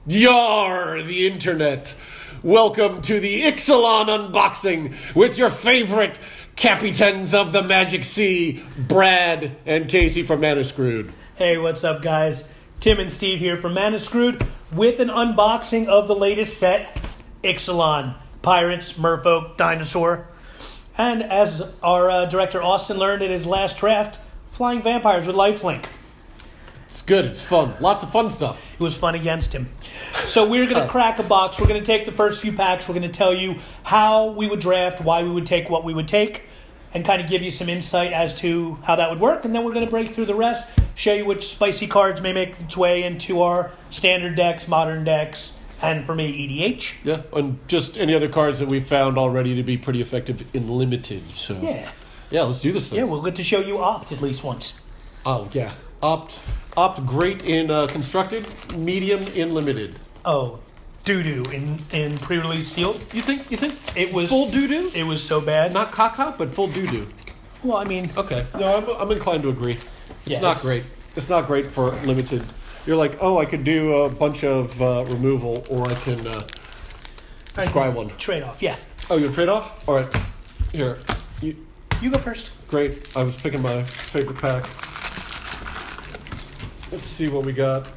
Yar, the internet. Welcome to the Ixalan unboxing with your favorite captains of the Magic Sea, Brad and Casey from Mana Screwed. Hey, what's up, guys? Tim and Steve here from Mana Screwed with an unboxing of the latest set, Ixalan. Pirates, Merfolk, Dinosaur. And as our director Austin learned in his last draft, Flying Vampires with Lifelink. It's good. It's fun. Lots of fun stuff. It was fun against him. So we're going to crack a box. We're going to take the first few packs. We're going to tell you how we would draft, why we would take what we would take, and kind of give you some insight as to how that would work. And then we're going to break through the rest, show you which spicy cards may make its way into our standard decks, modern decks, and for me, EDH. Yeah, and just any other cards that we've found already to be pretty effective in limited. So yeah, let's do this thing. Yeah, we'll get to show you Opt at least once. Oh, yeah. Opt great in constructed, medium in limited. Oh, doo-doo in pre-release sealed. You think It was full doo-doo? It was so bad. Not caca, but full doo-doo. Well, I mean... Okay. No, I'm inclined to agree. It's not great. It's not great for limited. You're like, oh, I could do a bunch of removal, or I can scry one. Trade off, yeah. Oh, you trade off? All right. Here. You go first. Great. I was picking my favorite pack. Let's see what we got.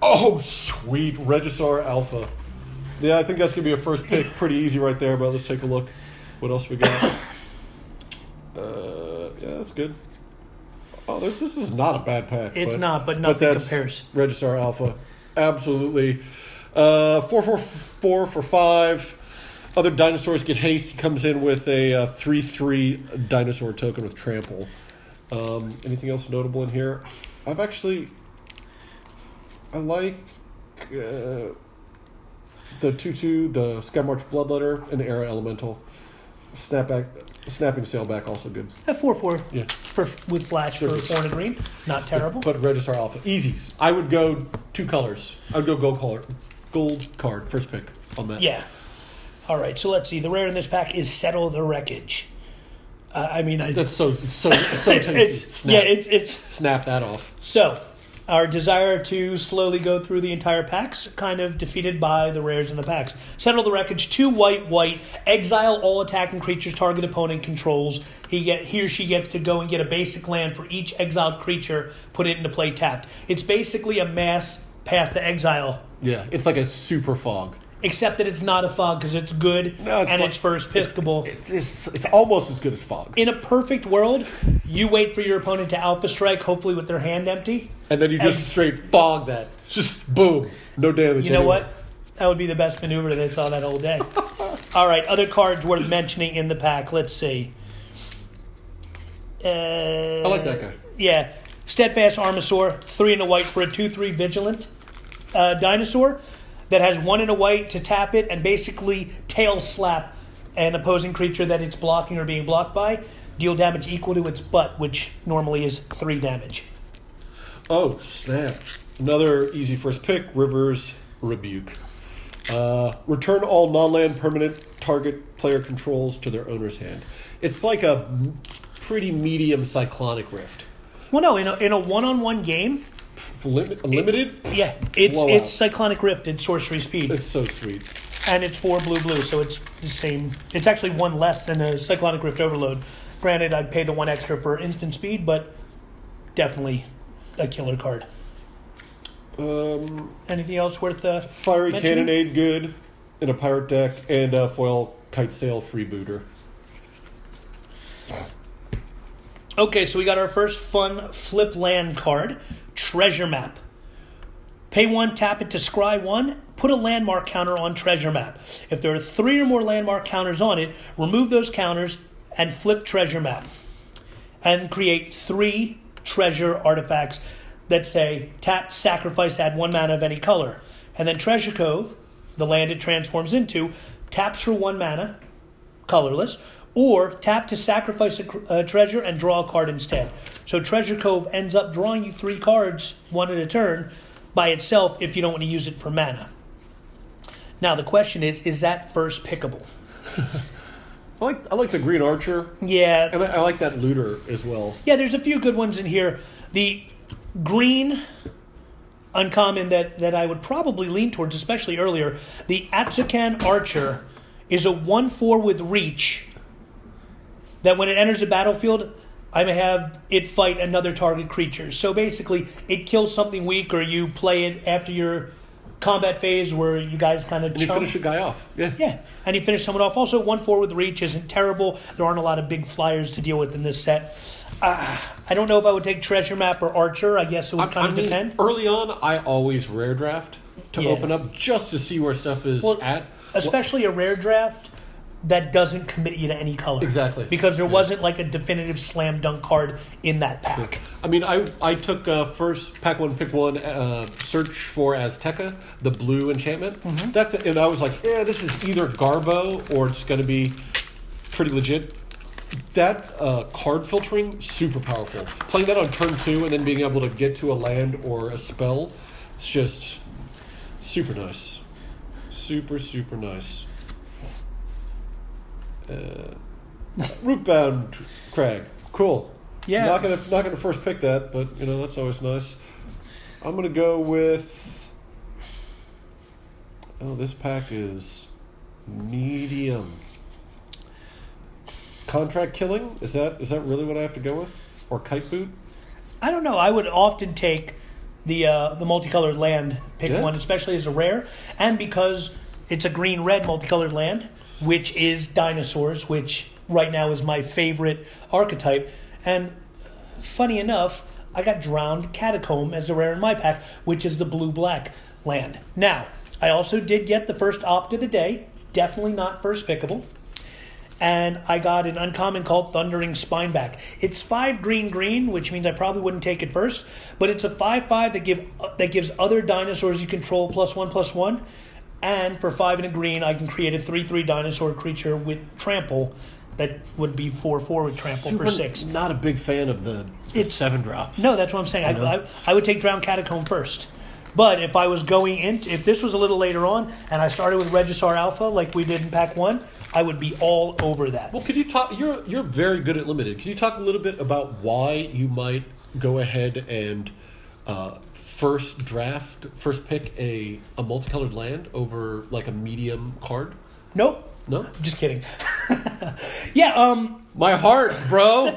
Oh, sweet. Regisaur Alpha. Yeah, I think that's going to be a first pick. Pretty easy right there, but let's take a look. What else we got? Yeah, that's good. Oh, this is not a bad pack. It's not, but nothing compares. Regisaur Alpha. Absolutely. 4/4 for 5. Other dinosaurs get haste. He comes in with a 3/3 dinosaur token with trample. Anything else notable in here? I like the 2/2, the Skymarch Bloodletter, and the Era Elemental. Snapping Sailback also good. At 4/4, yeah, with flash for 4 and a green, not terrible. But Regisaur Alpha, easy. I would go 2 colors. I would go gold card, first pick on that. Yeah. All right, so let's see. The rare in this pack is Settle the Wreckage. That's so tasty. It's snap that off. So, our desire to slowly go through the entire packs kind of defeated by the rares in the packs. Settle the Wreckage, 2 white, exile all attacking creatures target opponent controls. He or she gets to go and get a basic land for each exiled creature, put it into play tapped. It's basically a mass path to exile. Yeah, it's like a super fog. Except that it's not a fog because it's good it's first pickable. It's almost as good as fog. In a perfect world, you wait for your opponent to alpha strike, hopefully with their hand empty. And then you just straight fog that. Just boom. No damage. You know what? That would be the best maneuver that I saw that whole day. All right, other cards worth mentioning in the pack. Let's see. I like that guy. Yeah. Steadfast Armasaur, 3 and a white for a 2/3 vigilant dinosaur that has 1 and a white to tap it and basically tail slap an opposing creature that it's blocking or being blocked by. Deal damage equal to its butt, which normally is 3 damage. Oh, snap. Another easy first pick, River's Rebuke. Return all non-land permanent target player controls to their owner's hand. It's like a pretty medium Cyclonic Rift. Well, no, in a one-on-one game... Limited? It's Cyclonic Rift, it's sorcery speed. It's so sweet. And it's 4 blue, so it's the same. It's actually 1 less than a Cyclonic Rift Overload. Granted, I'd pay the 1 extra for instant speed, but definitely a killer card. Anything else worth Fiery mentioning? Cannonade good in a pirate deck, and foil Kite Sail freebooter. Okay, so we got our first fun flip land card, Treasure Map. Pay 1, tap it to scry 1, put a landmark counter on Treasure Map. If there are 3 or more landmark counters on it, remove those counters and flip Treasure Map. And create 3 treasure artifacts that say, tap, sacrifice, add 1 mana of any color. And then Treasure Cove, the land it transforms into, taps for 1 mana, colorless, or tap to sacrifice a treasure and draw a card instead. So Treasure Cove ends up drawing you 3 cards, 1 at a turn, by itself if you don't want to use it for mana. Now the question is that first pickable? I like the Green Archer. Yeah. And I like that Looter as well. Yeah, there's a few good ones in here. The green uncommon that I would probably lean towards, especially earlier. The Atsukan Archer is a 1/4 with reach that when it enters the battlefield, I may have it fight another target creature. So basically, it kills something weak, or you play it after your combat phase where you guys kind of And you finish a guy off. Yeah. Yeah, and you finish someone off. Also, 1/4 with reach isn't terrible. There aren't a lot of big flyers to deal with in this set. I don't know if I would take Treasure Map or Archer. I guess it would kind of depend. Early on, I always rare draft to open up just to see where stuff is at. Especially a rare draft that doesn't commit you to any color. Exactly. Because there wasn't like a definitive slam dunk card in that pack. I mean, I took first pack one, pick one, search for Azteca, the blue enchantment. And I was like, yeah, this is either Garbo or it's going to be pretty legit. That card filtering, super powerful. Playing that on turn 2 and then being able to get to a land or a spell, it's just super nice. Super, super nice. Rootbound Crag, cool. Yeah, not gonna first pick that, but that's always nice. I'm gonna go with. Oh, this pack is medium. Contract Killing, is that really what I have to go with, or Kite Boot? I don't know. I would often take the multicolored land pick one, especially as a rare, and because it's a green-red multicolored land, which is dinosaurs, which right now is my favorite archetype. And funny enough, I got Drowned Catacomb as a rare in my pack, which is the blue-black land. Now, I also did get the first opt of the day, definitely not first pickable. And I got an uncommon called Thundering Spineback. It's 5 green, which means I probably wouldn't take it first, but it's a 5/5 that gives other dinosaurs you control +1/+1. And for 5 and a green, I can create a 3/3 dinosaur creature with trample that would be 4/4 with trample for 6. Not a big fan of the 7 drops. No, that's what I'm saying. I would take Drowned Catacomb first. But if I was going in, if this was a little later on, and I started with Regisar Alpha like we did in pack 1, I would be all over that. Well, could you talk? You're very good at limited. Can you talk a little bit about why you might go ahead and first pick a multicolored land over like a medium card? Nope. No? Just kidding. Yeah, my heart, bro.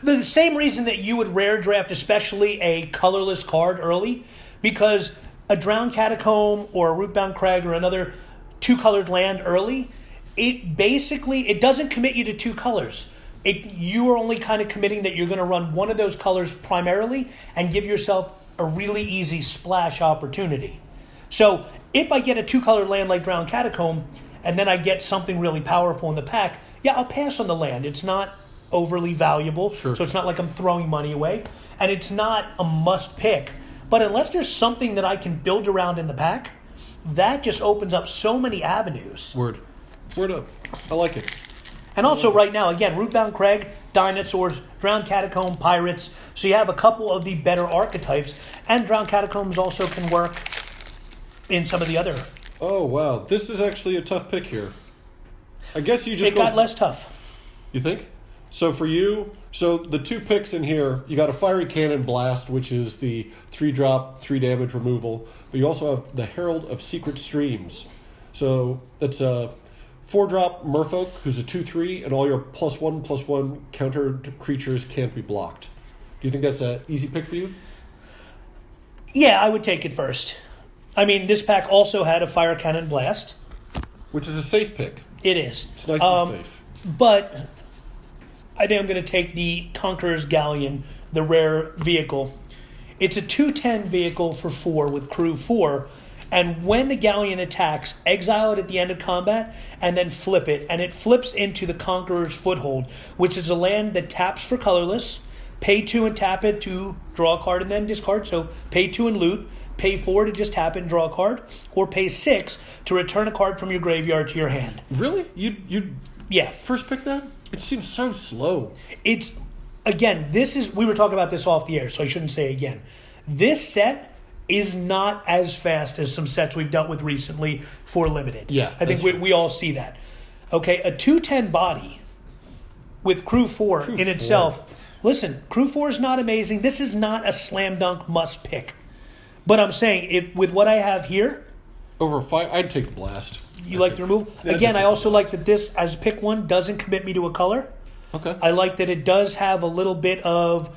The same reason that you would rare draft, especially a colorless card early, because a Drowned Catacomb or a Rootbound Crag or another 2-colored land early, it doesn't commit you to 2 colors. You are only kind of committing that you're going to run one of those colors primarily and give yourself a really easy splash opportunity. So if I get a 2-colored land like Drowned Catacomb and then I get something really powerful in the pack, yeah, I'll pass on the land. It's not overly valuable, so it's not like I'm throwing money away, and it's not a must pick. But unless there's something that I can build around in the pack, that just opens up so many avenues. Word up. I like it. And also right now, again, Rootbound Crag, dinosaurs, Drowned Catacomb, pirates. So you have a couple of the better archetypes. And Drowned Catacombs also can work in some of the other. Oh, wow. This is actually a tough pick here. I guess you just It got less tough. You think? So for you, the 2 picks in here, you got a Fiery Cannon Blast, which is the 3-drop, 3 damage removal. But you also have the Herald of Secret Streams. So that's a 4-drop Merfolk, who's a 2/3, and all your +1/+1 countered creatures can't be blocked. Do you think that's an easy pick for you? Yeah, I would take it first. I mean, this pack also had a Fire Cannon Blast. Which is a safe pick. It is. It's nice and safe. But I think I'm going to take the Conqueror's Galleon, the rare vehicle. It's a 2/10 vehicle for 4 with crew 4. And when the Galleon attacks, exile it at the end of combat and then flip it. And it flips into the Conqueror's Foothold, which is a land that taps for colorless. Pay 2 and tap it to draw a card and then discard. So pay 2 and loot. Pay 4 to just tap it and draw a card. Or pay 6 to return a card from your graveyard to your hand. Really? You first pick that? It seems so slow. It's, again, we were talking about this off the air, so I shouldn't say again. This set is not as fast as some sets we've dealt with recently for limited. Yeah, I think we all see that. Okay, a 2/10 body with crew 4 in itself. Listen, crew 4 is not amazing. This is not a slam dunk must pick. But I'm saying, with what I have here, Over 5, I'd take the blast. you like the removal? Yeah, Again, I definitely. also like that this, as pick one, doesn't commit me to a color. Okay. I like that it does have a little bit of,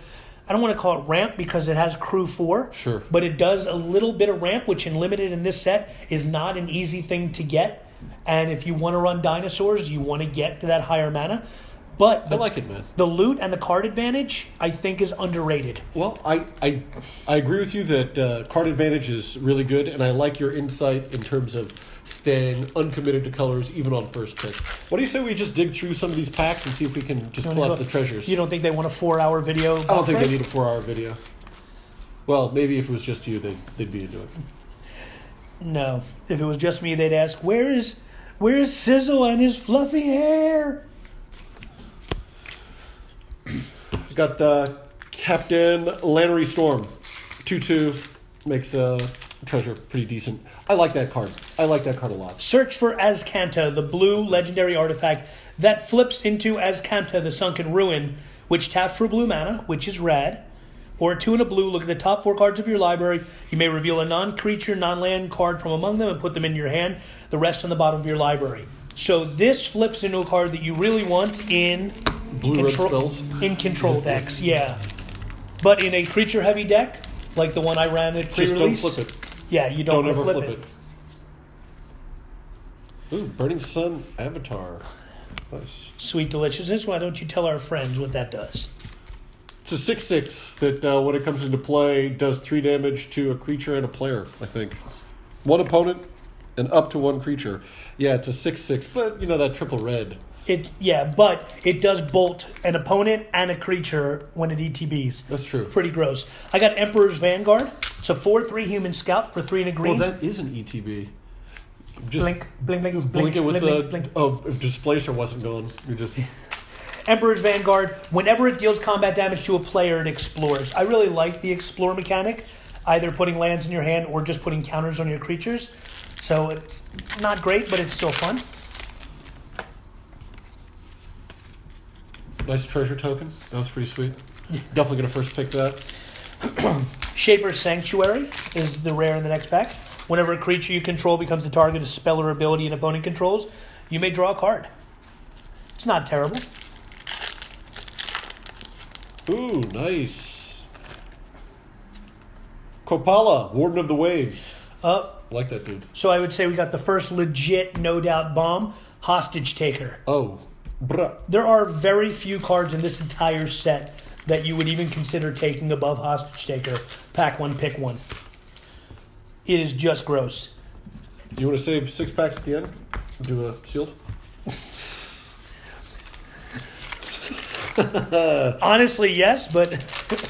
I don't want to call it ramp because it has crew 4. Sure. But it does a little bit of ramp, which in limited in this set is not an easy thing to get. And if you want to run dinosaurs, you want to get to that higher mana. But I like it, man. the loot and the card advantage, I think, is underrated. Well, I agree with you that card advantage is really good, and I like your insight in terms of staying uncommitted to colors even on first pick. What do you say we just dig through some of these packs and see if we can just pull out the treasures? You don't think they want a 4-hour video? I don't think they need a 4-hour video. Well, maybe if it was just you, they'd be into it. No. If it was just me, they'd ask, where is Sizzle and his fluffy hair? Got Captain Lannery Storm. 2/2 makes treasure pretty decent. I like that card. I like that card a lot. Search for Azcanta, the blue legendary artifact that flips into Azcanta, the Sunken Ruin, which taps for blue mana, which is rad. Or a 2 and a blue, look at the top 4 cards of your library. You may reveal a non-creature, non-land card from among them and put them in your hand, the rest on the bottom of your library. So this flips into a card that you really want in Blue-red spells. In control decks, yeah. But in a creature-heavy deck, like the one I ran at pre-release, Just don't flip it. yeah, you don't Don't want to ever flip it. Ooh, Burning Sun Avatar. Nice. Sweet deliciousness. Why don't you tell our friends what that does? It's a 6/6 that when it comes into play does 3 damage to a creature and a player, I think. One opponent and up to 1 creature. Yeah, it's a 6/6, but you know that triple red. But it does bolt an opponent and a creature when it ETBs. That's true. Pretty gross. I got Emperor's Vanguard. It's a 4/3 human scout for 3 and a green. Well, that is an ETB. Just blink, blink, blink, blink it with blink, the... blink, blink. Oh, if Displacer wasn't gone, you just... Emperor's Vanguard. Whenever it deals combat damage to a player, it explores. I really like the explore mechanic, either putting lands in your hand or just putting counters on your creatures. So it's not great, but it's still fun. Nice treasure token. That was pretty sweet. Definitely going to first pick that. Shaper's Sanctuary is the rare in the next pack. Whenever a creature you control becomes the target of spell or ability an opponent controls, you may draw a card. It's not terrible. Ooh, nice. Kopala, Warden of the Waves. Like that dude. So I would say we got the first legit, no doubt bomb, Hostage Taker. Oh, bruh. There are very few cards in this entire set that you would even consider taking above Hostage Taker. Pack 1, pick 1. It is just gross. You want to save 6 packs at the end? Do a sealed? Honestly, yes, but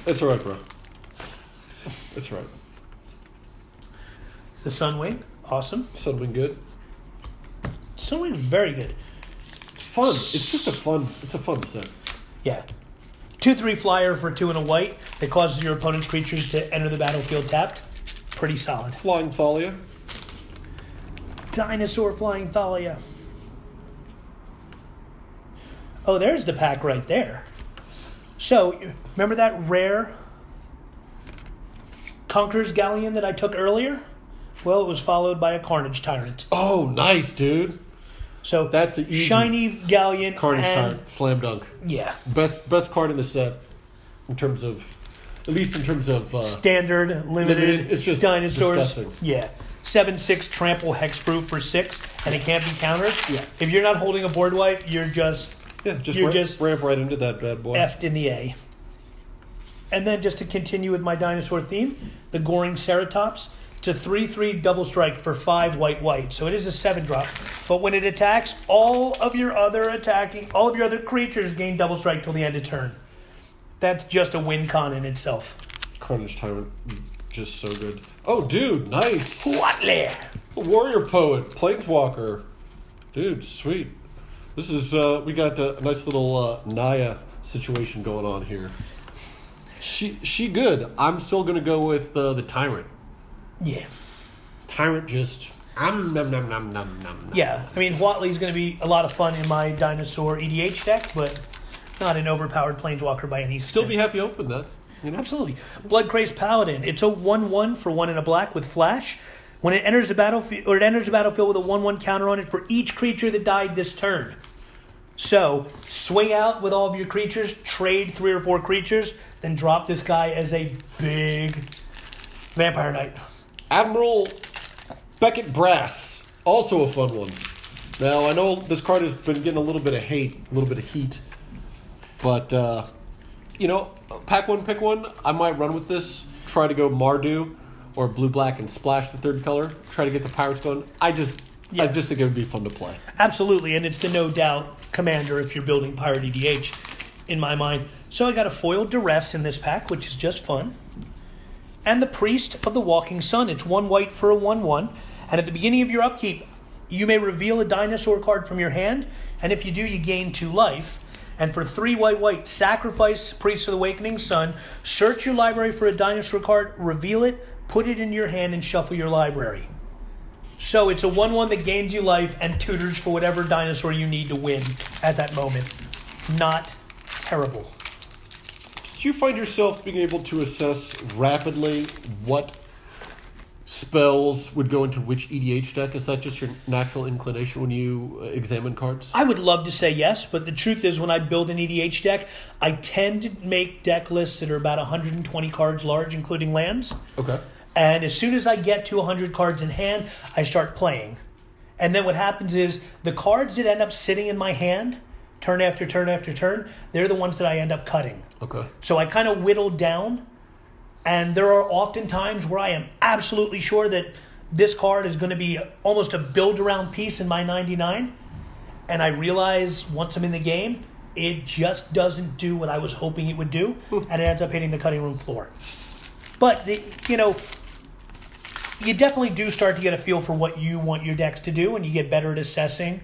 It's alright, bro. It's right. the Sunwing, awesome. Something good. Sunwing's very good. Fun. It's just a fun set. Yeah. 2/3 flyer for 2 and a white that causes your opponent's creatures to enter the battlefield tapped. Pretty solid. Flying Thalia. Dinosaur Flying Thalia. Oh, there's the pack right there. So, remember that rare Conqueror's Galleon that I took earlier? Well, it was followed by a Carnage Tyrant. Oh, nice, dude. So That's an easy shiny Galleon. Carnage and, Tyrant. Slam dunk. Yeah. Best card in the set in terms of, at least in terms of Standard, limited, it's just dinosaurs. disgusting. Yeah. 7/6 trample hexproof for 6, and it can't be countered. Yeah. If you're not holding a board wipe, you're just You're just ramp right into that bad boy. effed in the A. And then just to continue with my dinosaur theme, the Goring Ceratops. It's a 3/3 double strike for 5 white. So it is a 7-drop. But when it attacks, all of your other creatures gain double strike till the end of turn. That's just a win con in itself. Carnage Tyrant, just so good. Oh, dude, nice. Whatley. Warrior Poet, Planeswalker. Dude, sweet. This is, we got a nice little Naya situation going on here. She good. I'm still going to go with the Tyrant. Yeah. Tyrant just... nom, nom, nom, nom, nom. Yeah. I mean, Whatley's going to be a lot of fun in my dinosaur EDH deck, but not an overpowered Planeswalker by any Still stretch. be happy to open that. You know? Absolutely. Blood Crazed Paladin. It's a 1/1 for 1 and a black with flash. When it enters the battlefield, or it enters the battlefield with a 1/1 counter on it for each creature that died this turn. So, swing out with all of your creatures, trade 3 or 4 creatures, then drop this guy as a big Vampire Knight. Admiral Beckett Brass, also a fun one. Now, I know this card has been getting a little bit of hate, a little bit of heat, but, pack one, pick one. I might run with this, try to go Mardu or blue-black and splash the third color, try to get the Pirates going. I just think it would be fun to play. Absolutely, and it's the no doubt commander if you're building Pirate EDH, in my mind. So I got a foiled Duress in this pack, which is just fun. And the Priest of the Walking Sun. It's 1 white for a 1/1. And at the beginning of your upkeep, you may reveal a dinosaur card from your hand, and if you do, you gain 2 life. And for 3 white, sacrifice Priest of the Awakening Sun, search your library for a dinosaur card, reveal it, put it in your hand, and shuffle your library. So it's a 1/1 that gains you life and tutors for whatever dinosaur you need to win at that moment. Not terrible. Do you find yourself being able to assess rapidly what spells would go into which EDH deck? Is that just your natural inclination when you examine cards? I would love to say yes, but the truth is when I build an EDH deck, I tend to make deck lists that are about 120 cards large, including lands. Okay. And as soon as I get to 100 cards in hand, I start playing. And then what happens is the cards that end up sitting in my hand, turn after turn after turn, they're the ones that I end up cutting. Okay. So I kind of whittle down, and there are often times where I am absolutely sure that this card is going to be almost a build-around piece in my 99, and I realize once I'm in the game, it just doesn't do what I was hoping it would do, and it ends up hitting the cutting room floor. But, you definitely do start to get a feel for what you want your decks to do, and you get better at assessing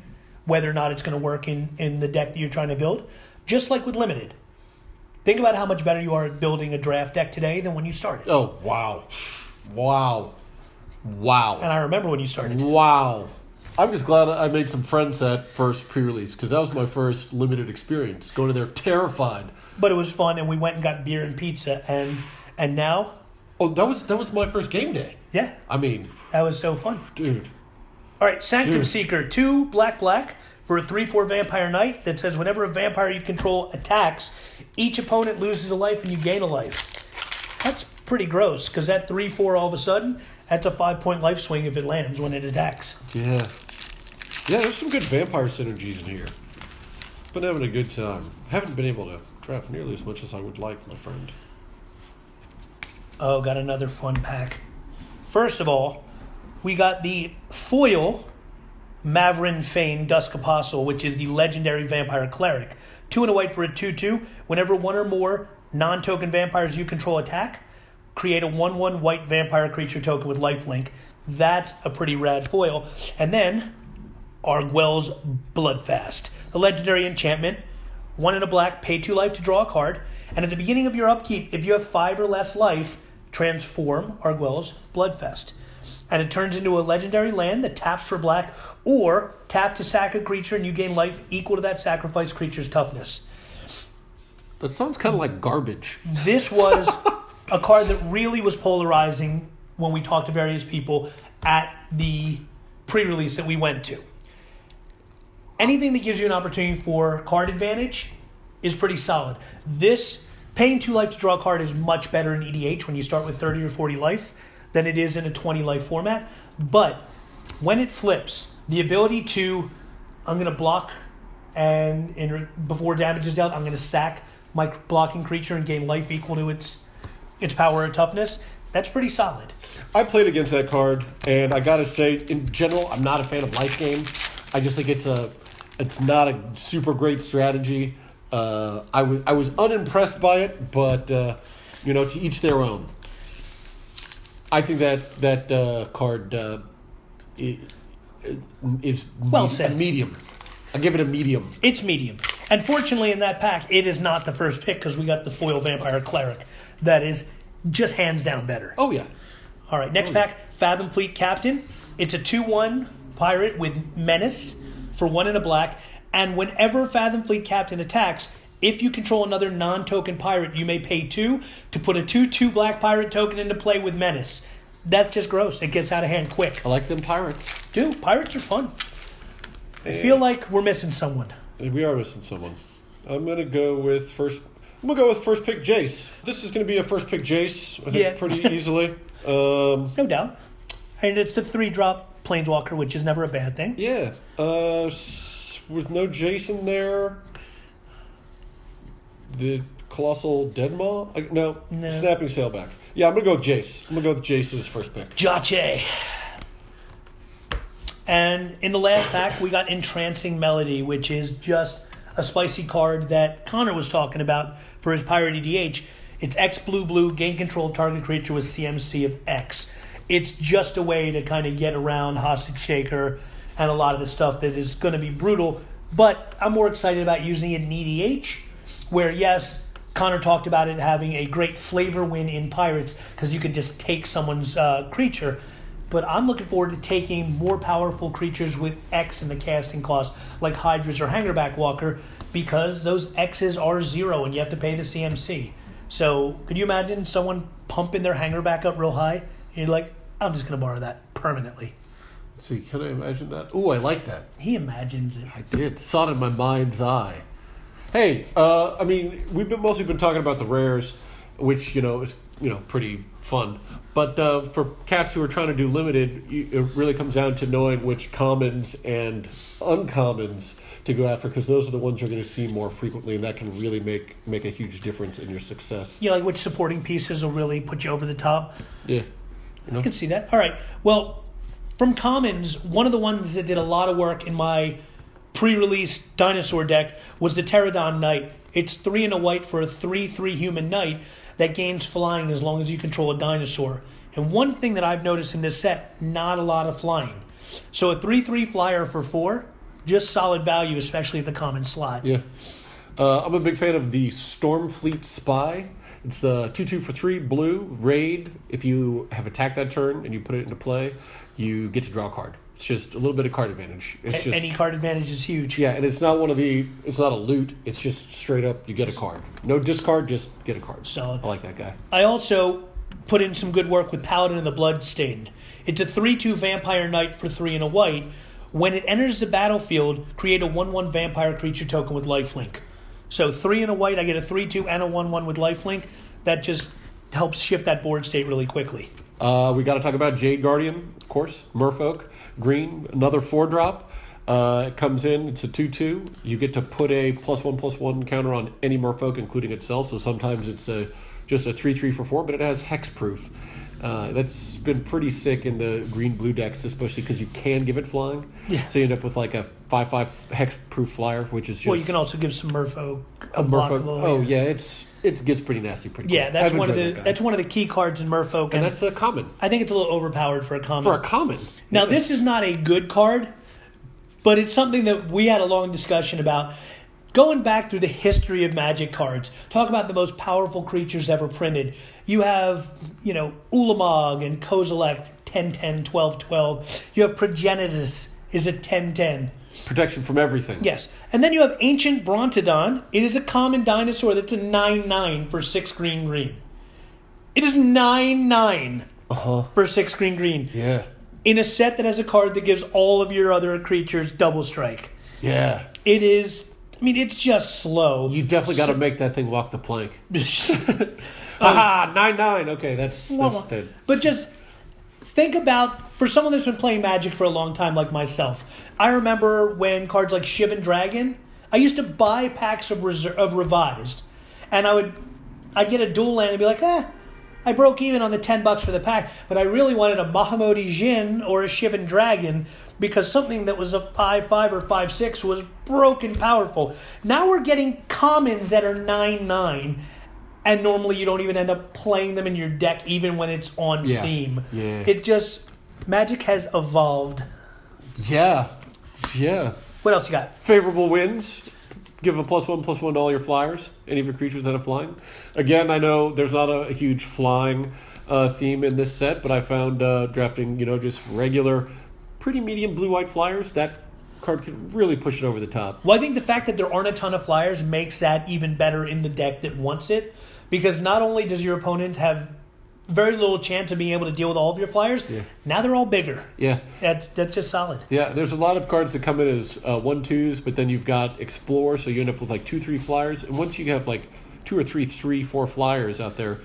whether or not it's going to work in the deck that you're trying to build. Just like with Limited. Think about how much better you are at building a draft deck today than when you started. Oh, wow. And I remember when you started. Wow. I'm just glad I made some friends at first pre-release, because that was my first Limited experience. Going to there terrified. But it was fun, and we went and got beer and pizza, and now... Oh, that was my first game day. Yeah. I mean... That was so fun. Dude. All right, Sanctum Seeker, 2 black for a 3/4 Vampire Knight that says whenever a vampire you control attacks, each opponent loses a life and you gain a life. That's pretty gross, because that 3/4 all of a sudden, that's a 5-point life swing if it lands when it attacks. Yeah. Yeah, there's some good vampire synergies in here. Been having a good time. Haven't been able to draft nearly as much as I would like, my friend. Oh, got another fun pack. First of all, we got the foil Maverin Fane Dusk Apostle, which is the legendary vampire cleric. 2 and a white for a 2/2. Whenever one or more non-token vampires you control attack, create a 1/1 white vampire creature token with lifelink. That's a pretty rad foil. And then Arguel's Bloodfast, the legendary enchantment. 1 and a black, pay 2 life to draw a card. And at the beginning of your upkeep, if you have 5 or less life, transform Arguel's Bloodfest. And it turns into a legendary land that taps for black, or tap to sack a creature and you gain life equal to that sacrificed creature's toughness. That sounds kind of like garbage. This was a card that really was polarizing when we talked to various people at the pre-release that we went to. Anything that gives you an opportunity for card advantage is pretty solid. This, paying 2 life to draw a card is much better in EDH when you start with 30 or 40 life than it is in a 20 life format. But when it flips, the ability to, I'm going to block, and before damage is dealt, I'm going to sack my blocking creature and gain life equal to its power or toughness, that's pretty solid. I played against that card, and I gotta say, in general, I'm not a fan of life games. I just think it's not a super great strategy. I was unimpressed by it, but to each their own. I think that card is well said. Medium. I give it a medium. It's medium. And fortunately in that pack, it is not the first pick because we got the foil vampire cleric. That is just hands down better. Oh, yeah. All right, next pack, Fathom Fleet Captain. It's a 2/1 pirate with menace for 1 and a black. And whenever Fathom Fleet Captain attacks, If you control another non-token pirate, you may pay 2 to put a 2/2 black pirate token into play with Menace. That's just gross. It gets out of hand quick. I like them pirates. Dude, pirates are fun. I feel like we're missing someone. We are missing someone. I'm gonna go with first pick Jace. This is gonna be a first pick Jace. I think pretty easily. No doubt. And it's the 3-drop Planeswalker, which is never a bad thing. Yeah. With no Jace in there. The Colossal Deadmaw? No. Snapping Sailback. Yeah, I'm going to go with Jace. I'm going to go with Jace as first pick. Jace. And in the last pack, we got Entrancing Melody, which is just a spicy card that Connor was talking about for his Pirate EDH. It's X blue, gain control of target creature with CMC of X. It's just a way to kind of get around Hostage Shaker and a lot of the stuff that is going to be brutal. But I'm more excited about using it in EDH, where, yes, Connor talked about it having a great flavor win in Pirates because you can just take someone's creature. But I'm looking forward to taking more powerful creatures with X in the casting cost, like Hydras or Hangerback Walker, because those X's are 0 and you have to pay the CMC. So could you imagine someone pumping their Hangerback up real high? And you're like, I'm just going to borrow that permanently. See, can I imagine that? Ooh, I like that. He imagines it. I did. Saw it in my mind's eye. Hey, we've mostly been talking about the rares, which, is, pretty fun. But for cats who are trying to do limited, it really comes down to knowing which commons and uncommons to go after, because those are the ones you're going to see more frequently, and that can really make a huge difference in your success. Yeah, like which supporting pieces will really put you over the top. Yeah. I can see that. All right. Well, from commons, one of the ones that did a lot of work in my pre-release dinosaur deck was the Pterodon Knight. It's 3 and a white for a 3/3 human knight that gains flying as long as you control a dinosaur. And one thing that I've noticed in this set, not a lot of flying. So a 3/3 flyer for 4, just solid value, especially at the common slot. Yeah. I'm a big fan of the Stormfleet Spy. It's the 2/2 for 3 blue raid. If you have attacked that turn and you put it into play, you get to draw a card. It's just a little bit of card advantage. It's just, any card advantage is huge. Yeah, and it's not it's not a loot. It's just straight up, you get a card. No discard, just get a card. Solid. I like that guy. I also put in some good work with Paladin of the Bloodstained. It's a 3/2 vampire knight for 3 and a white. When it enters the battlefield, create a 1/1 vampire creature token with lifelink. So 3 and a white, I get a 3/2 and a 1/1 with lifelink. That just helps shift that board state really quickly. We got to talk about Jade Guardian, of course. Merfolk, green, another 4-drop. It comes in, it's a 2/2. You get to put a +1/+1 counter on any Merfolk, including itself. So sometimes it's just a 3/3 for 4, but it has hexproof. That's been pretty sick in the green-blue decks, especially because you can give it flying. Yeah. So you end up with like a 5/5 hexproof flyer, which is just... Well, you can also give some Merfolk a Merfolk. Oh, yeah, it gets pretty nasty pretty quick. Yeah, that's one of the key cards in Merfolk. And that's a common. I think it's a little overpowered for a common. For a common. Now, this is not a good card, but it's something that we had a long discussion about. Going back through the history of Magic cards, talk about the most powerful creatures ever printed. You have, Ulamog and Kozilek, 10/10, 12/12. You have Progenitus is a 10/10. Protection from everything. Yes. And then you have Ancient Brontodon. It is a common dinosaur that's a 9/9 for 6 green. It is 9/9 for 6 green. Yeah. In a set that has a card that gives all of your other creatures double strike. Yeah. It is... it's just slow. You definitely got to make that thing walk the plank. Aha, 9/9. Okay, that's dead. But just think about, for someone that's been playing Magic for a long time like myself, I remember when cards like Shivan Dragon, I used to buy packs of Revised, and I'd get a dual land and be like, I broke even on the $10 for the pack, but I really wanted a Mahamodi Jin or a Shivan Dragon because something that was a 5/5 or 5/6 was broken powerful. Now we're getting commons that are 9/9, and normally you don't even end up playing them in your deck even when it's on theme. Yeah. It just... Magic has evolved. Yeah. What else you got? Favorable wins. Give a +1/+1 to all your flyers. Any of your creatures that have flying. Again, I know there's not a huge flying theme in this set, but I found drafting, just regular, pretty medium blue-white flyers. That card can really push it over the top. Well, I think the fact that there aren't a ton of flyers makes that even better in the deck that wants it, because not only does your opponent have very little chance of being able to deal with all of your flyers, now they're all bigger. Yeah. That's just solid. Yeah, there's a lot of cards that come in as 1/2s, but then you've got Explore, so you end up with like 2-3 flyers. And once you have like 2 or 3-4 flyers out there,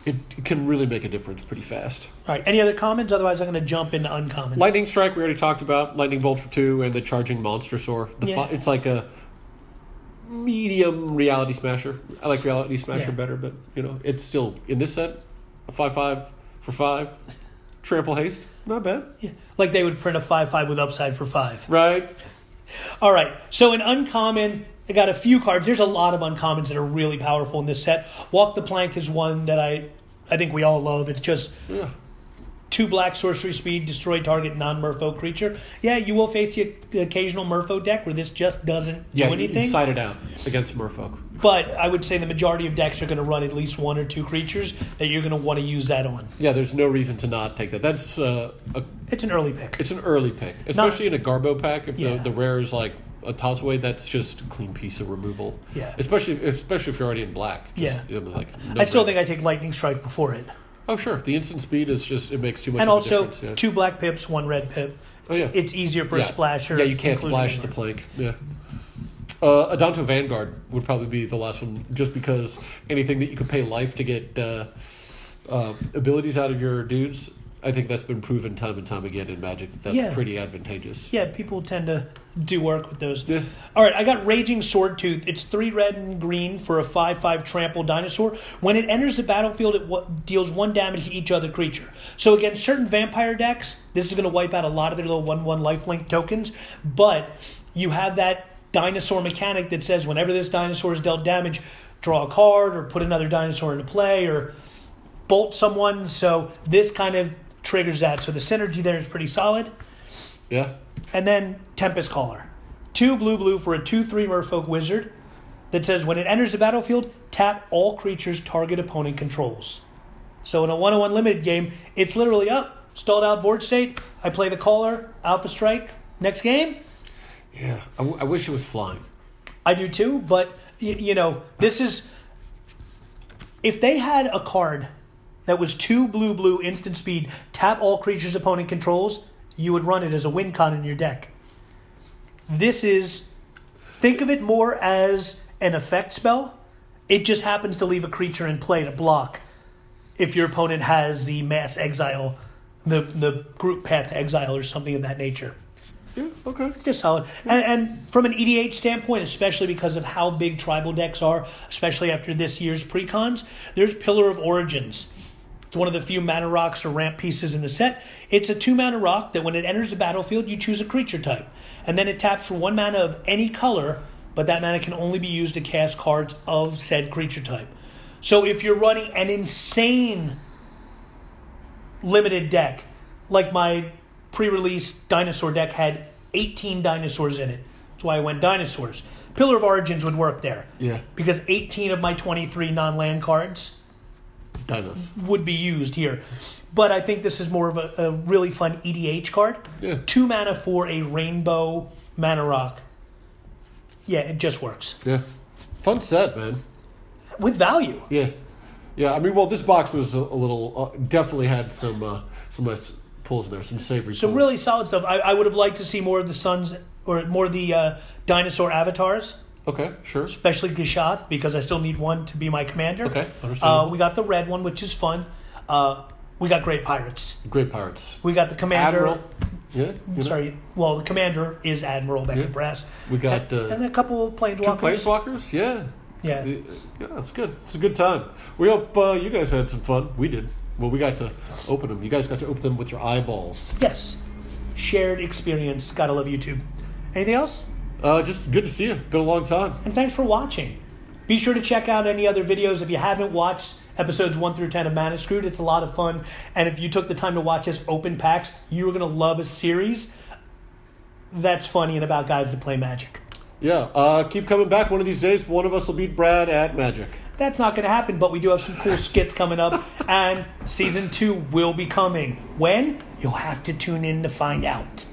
it can really make a difference pretty fast. All right, any other comments? Otherwise, I'm going to jump into uncommon. Lightning Strike, we already talked about. Lightning Bolt for 2, and the Charging Monster Soar. It's like a medium Reality Smasher. I like Reality Smasher better, but it's still, in this set, a 5/5 for 5. Trample Haste, not bad. Yeah, like they would print a 5/5 with upside for 5. Right. All right, so in uncommon, I got a few cards. There's a lot of uncommons that are really powerful in this set. Walk the Plank is one that I think we all love. It's just 2 black sorcery speed, destroy target non-Merfolk creature. Yeah, you will face the occasional Merfolk deck where this just doesn't do anything. You side it out against Merfolk. But I would say the majority of decks are going to run at least 1 or 2 creatures that you're going to want to use that on. Yeah, there's no reason to not take that. That's it's an early pick. It's an early pick, especially in a Garbo pack. If the rare is like a toss away, that's just a clean piece of removal. Yeah. Especially if you're already in black. I still think I take Lightning Strike before it. Oh, sure. The instant speed is just, it makes too much of a difference. And also, 2 black pips, 1 red pip. It's easier for a splasher. Yeah, you can't splash the Plank. Yeah. Adanto Vanguard would probably be the last one, just because anything that you could pay life to get abilities out of your dudes, I think that's been proven time and time again in Magic. That's pretty advantageous. Yeah, people tend to do work with those. Yeah. All right, I got Raging Swordtooth. It's 3 red and green for a 5/5 trample dinosaur. When it enters the battlefield, it deals 1 damage to each other creature. So against certain vampire decks, this is going to wipe out a lot of their little 1/1 lifelink tokens. But you have that dinosaur mechanic that says whenever this dinosaur is dealt damage, draw a card or put another dinosaur into play or bolt someone. So this kind of triggers that. So the synergy there is pretty solid. Yeah. And then Tempest Caller. 2 blue for a 2/3 Merfolk wizard that says when it enters the battlefield, tap all creatures target opponent controls. So in a 1-on-1 limited game, it's literally up, stalled out board state. I play the Caller, Alpha Strike, next game. Yeah, I wish it was flying. I do too, but this is, if they had a card that was 2 blue instant speed, tap all creatures opponent controls, you would run it as a win con in your deck. This is, think of it more as an effect spell. It just happens to leave a creature in play to block if your opponent has the mass exile, the group path to exile or something of that nature. Yeah, okay. It's just solid. And from an EDH standpoint, especially because of how big tribal decks are, especially after this year's precons, there's Pillar of Origins. It's one of the few mana rocks or ramp pieces in the set. It's a 2 mana rock that when it enters the battlefield, you choose a creature type. And then it taps for 1 mana of any color, but that mana can only be used to cast cards of said creature type. So if you're running an insane limited deck, like my pre-release dinosaur deck had 18 dinosaurs in it. That's why I went dinosaurs. Pillar of Origins would work there. Yeah. Because 18 of my 23 non-land cards would be used here. But I think this is more of a really fun EDH card. Yeah. 2 mana for a rainbow mana rock. Yeah, it just works. Yeah. Fun set, man. With value. Yeah. Yeah, I mean, well, this box was a little, definitely had some nice pulls in there, some savory pulls. Some really solid stuff. I would have liked to see more of the Suns, or more of the dinosaur avatars. Okay, sure. Especially Gishath, because I still need one to be my commander. Okay, understand. We got the red one, which is fun. We got Great Pirates. Great Pirates. We got the commander. Admiral. Yeah. Sorry. Well, the commander is Admiral Beckett Brass. We got... and a couple of Planeswalkers. 2 Planeswalkers? Yeah. Yeah. Yeah, it's good. It's a good time. We hope you guys had some fun. We did. Well, we got to open them. You guys got to open them with your eyeballs. Yes. Shared experience. Gotta love YouTube. Anything else? Just good to see you. Been a long time. And thanks for watching. Be sure to check out any other videos if you haven't watched episodes 1 through 10 of Mana Screwed. It's a lot of fun. And if you took the time to watch us open packs, you're going to love a series that's funny and about guys that play Magic. Yeah. Keep coming back. One of these days, one of us will beat Brad at Magic. That's not going to happen, but we do have some cool skits coming up. And Season 2 will be coming. When? You'll have to tune in to find out.